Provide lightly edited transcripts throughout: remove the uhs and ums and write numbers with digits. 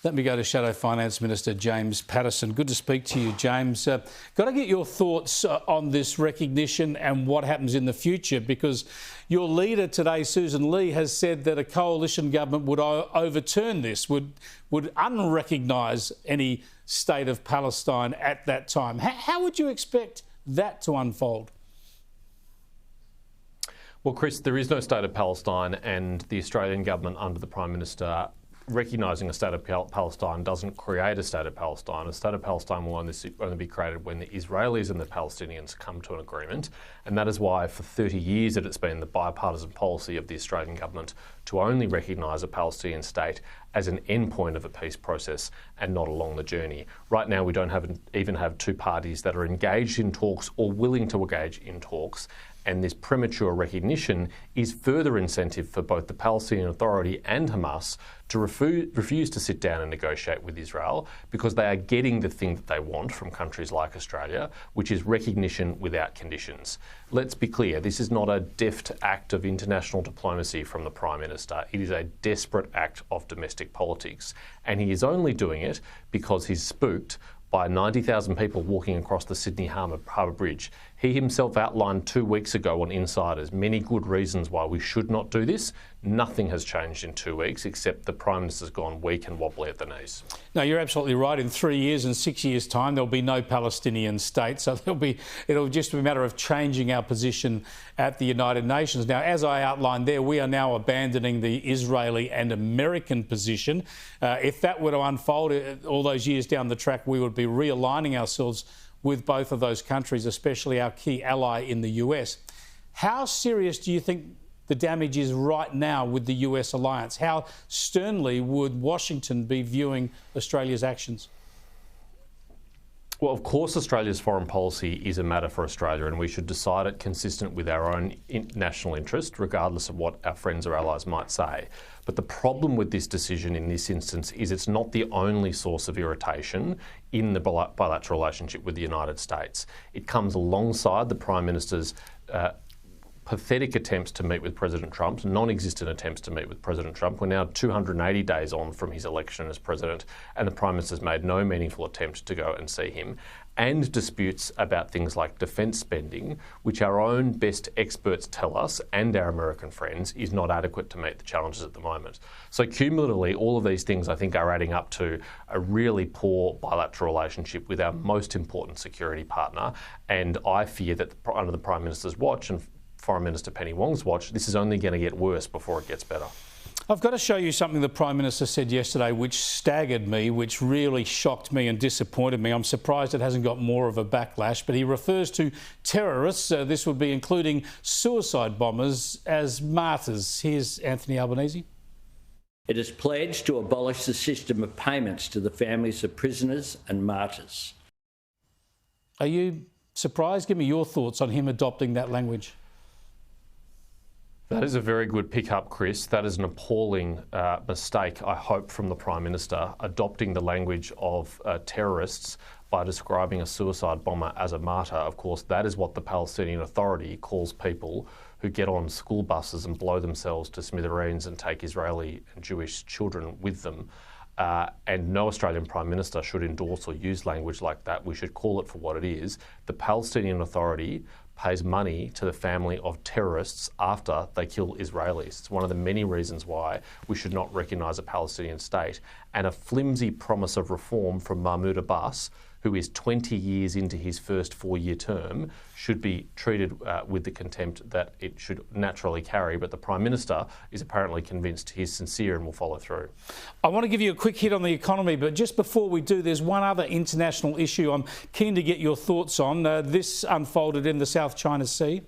Let me go to Shadow Finance Minister James Paterson. Good to speak to you, James. Got to get your thoughts on this recognition and what happens in the future, because your leader today, Susan Lee, has said that a coalition government would overturn this, would unrecognise any state of Palestine at that time. How would you expect that to unfold? Well, Chris, there is no state of Palestine, and the Australian government under the Prime Minister recognising a state of Palestine doesn't create a state of Palestine. A state of Palestine will only be created when the Israelis and the Palestinians come to an agreement, and that is why for 30 years it's been the bipartisan policy of the Australian government to only recognise a Palestinian state as an endpoint of a peace process and not along the journey. Right now we don't even have two parties that are engaged in talks or willing to engage in talks, and this premature recognition is further incentive for both the Palestinian Authority and Hamas to refuse to sit down and negotiate with Israel, because they are getting the thing that they want from countries like Australia, which is recognition without conditions. Let's be clear, this is not a deft act of international diplomacy from the Prime Minister. It is a desperate act of domestic politics, and he is only doing it because he's spooked by 90,000 people walking across the Sydney Harbour Bridge. He himself outlined 2 weeks ago on Insiders many good reasons why we should not do this. Nothing has changed in 2 weeks, except the Prime Minister's gone weak and wobbly at the knees. No, you're absolutely right. In 3 years and 6 years' time, there'll be no Palestinian state. So it'll just be a matter of changing our position at the United Nations. Now, as I outlined there, we are now abandoning the Israeli and American position. If that were to unfold all those years down the track, we would be realigning ourselves with both of those countries, especially our key ally in the US. How serious do you think the damage is right now with the US alliance? How sternly would Washington be viewing Australia's actions? Well, of course, Australia's foreign policy is a matter for Australia, and we should decide it consistent with our own national interest, regardless of what our friends or allies might say. But the problem with this decision in this instance is it's not the only source of irritation in the bilateral relationship with the United States. It comes alongside the Prime Minister's pathetic attempts to meet with President Trump, non-existent attempts to meet with President Trump. We're now 280 days on from his election as president, and the Prime Minister's made no meaningful attempt to go and see him, and disputes about things like defence spending, which our own best experts tell us, and our American friends, is not adequate to meet the challenges at the moment. So cumulatively, all of these things I think are adding up to a really poor bilateral relationship with our most important security partner, and I fear that under the Prime Minister's watch and Foreign Minister Penny Wong's watch, this is only going to get worse before it gets better. I've got to show you something the Prime Minister said yesterday which staggered me, which really shocked me and disappointed me. I'm surprised it hasn't got more of a backlash, but he refers to terrorists, this would be including suicide bombers, as martyrs. Here's Anthony Albanese. It has pledged to abolish the system of payments to the families of prisoners and martyrs. Are you surprised? Give me your thoughts on him adopting that language. That is a very good pick-up, Chris. That is an appalling mistake, I hope, from the Prime Minister, adopting the language of terrorists by describing a suicide bomber as a martyr. Of course, that is what the Palestinian Authority calls people who get on school buses and blow themselves to smithereens and take Israeli and Jewish children with them. And no Australian Prime Minister should endorse or use language like that. We should call it for what it is. The Palestinian Authority pays money to the family of terrorists after they kill Israelis. It's one of the many reasons why we should not recognise a Palestinian state. And a flimsy promise of reform from Mahmoud Abbas, who is 20 years into his first 4-year term, should be treated with the contempt that it should naturally carry. But the Prime Minister is apparently convinced he's sincere and will follow through. I want to give you a quick hit on the economy, but just before we do, there's one other international issue I'm keen to get your thoughts on. This unfolded in the South China Sea.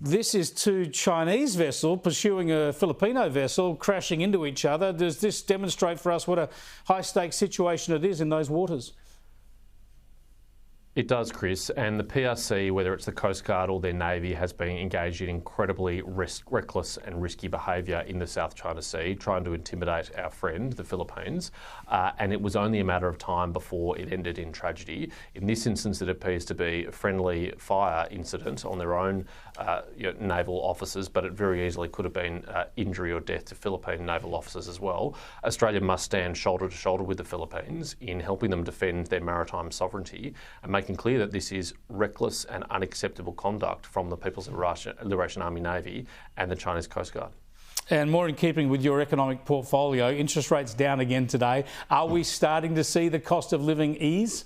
This is two Chinese vessels pursuing a Filipino vessel crashing into each other. Does this demonstrate for us what a high-stakes situation it is in those waters? It does, Chris, and the PRC, whether it's the Coast Guard or their Navy, has been engaged in incredibly reckless and risky behaviour in the South China Sea, trying to intimidate our friend, the Philippines, and it was only a matter of time before it ended in tragedy. In this instance, it appears to be a friendly fire incident on their own naval officers, but it very easily could have been injury or death to Philippine naval officers as well. Australia must stand shoulder to shoulder with the Philippines in helping them defend their maritime sovereignty and making clear that this is reckless and unacceptable conduct from the People's Liberation Army Navy and the Chinese Coast Guard. And more in keeping with your economic portfolio, interest rates down again today. Are we starting to see the cost of living ease?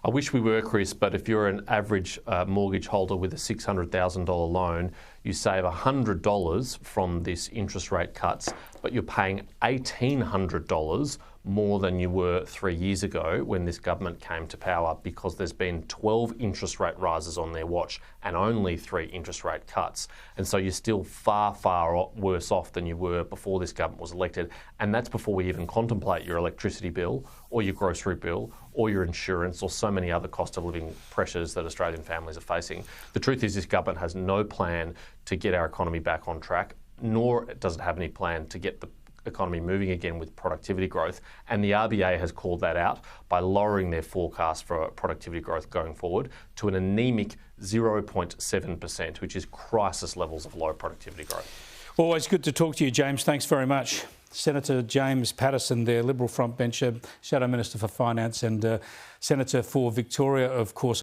I wish we were, Chris, but if you're an average mortgage holder with a $600,000 loan, you save $100 from this interest rate cuts, but you're paying $1,800 more than you were 3 years ago when this government came to power, because there's been 12 interest rate rises on their watch and only 3 interest rate cuts. And so you're still far, far worse off than you were before this government was elected. And that's before we even contemplate your electricity bill or your grocery bill or your insurance or so many other cost of living pressures that Australian families are facing. The truth is this government has no plan to get our economy back on track, nor does it have any plan to get the economy moving again with productivity growth. And the RBA has called that out by lowering their forecast for productivity growth going forward to an anemic 0.7%, which is crisis levels of low productivity growth. Always good to talk to you, James. Thanks very much. Senator James Paterson, their Liberal frontbencher, Shadow Minister for Finance and Senator for Victoria, of course.